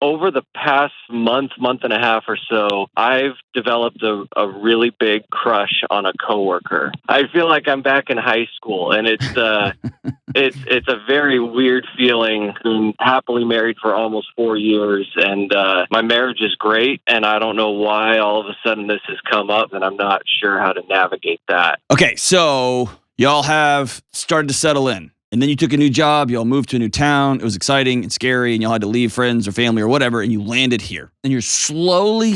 over the past month and a half or so, I've developed a really big crush on a coworker. I feel like I'm back in high school, and it's it's a very weird feeling. I'm happily married for almost 4 years, and my marriage is great, and I don't know why all of a sudden this has come up, and I'm not sure how to navigate that. Okay, so y'all have started to settle in. And then you took a new job, y'all moved to a new town. It was exciting and scary, and y'all had to leave friends or family or whatever, and you landed here. And you're slowly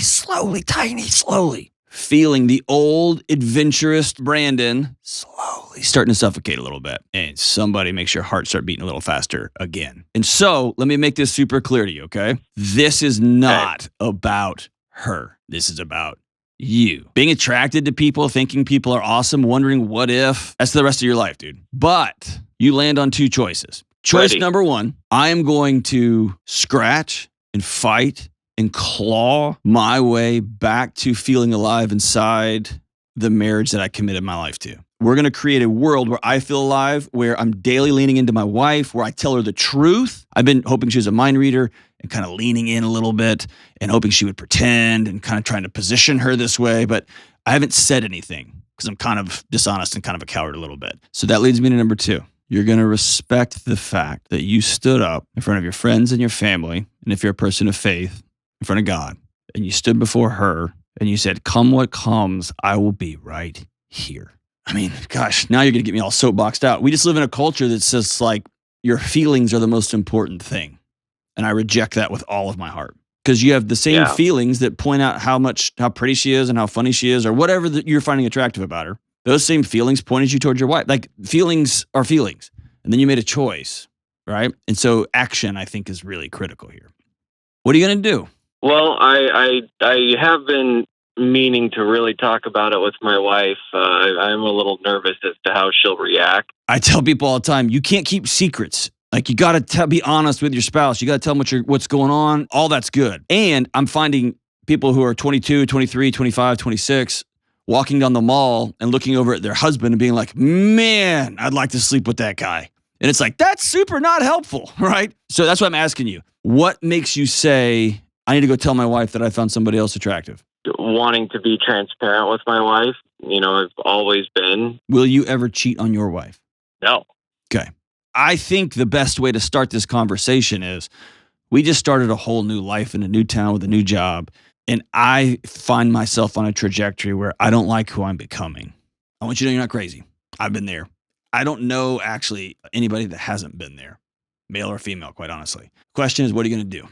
feeling the old adventurous Brandon slowly starting to suffocate a little bit. And somebody makes your heart start beating a little faster again. And so let me make this super clear to you, okay? This is not about her. This is about you. Being attracted to people, thinking people are awesome, wondering what if. That's the rest of your life, dude. But you land on two choices. Choice number one, I am going to scratch and fight and claw my way back to feeling alive inside the marriage that I committed my life to. We're going to create a world where I feel alive, where I'm daily leaning into my wife, where I tell her the truth. I've been hoping she was a mind reader and kind of leaning in a little bit and hoping she would pretend and kind of trying to position her this way. But I haven't said anything because I'm kind of dishonest and kind of a coward a little bit. So that leads me to number two. You're going to respect the fact that you stood up in front of your friends and your family, and if you're a person of faith, in front of God, and you stood before her and you said, come what comes, I will be right here. I mean, gosh, now you're going to get me all soapboxed out. We just live in a culture that says like your feelings are the most important thing. And I reject that with all of my heart. Because you have the same feelings that point out how pretty she is and how funny she is or whatever that you're finding attractive about her. Those same feelings pointed you towards your wife. Like feelings are feelings. And then you made a choice, right? And so action, I think, is really critical here. What are you going to do? Well, I have been meaning to really talk about it with my wife. I'm a little nervous as to how she'll react. I tell people all the time, you can't keep secrets. Like you got to be honest with your spouse. You got to tell them what's going on. All that's good. And I'm finding people who are 22, 23, 25, 26 walking down the mall and looking over at their husband and being like, man, I'd like to sleep with that guy. And it's like, that's super not helpful, right? So that's why I'm asking you, what makes you say, I need to go tell my wife that I found somebody else attractive? Wanting to be transparent with my wife. You know, I've always been. Will you ever cheat on your wife? No. Okay. I think the best way to start this conversation is we just started a whole new life in a new town with a new job. And I find myself on a trajectory where I don't like who I'm becoming. I want you to know you're not crazy. I've been there. I don't know actually anybody that hasn't been there, male or female, quite honestly. Question is, what are you going to do?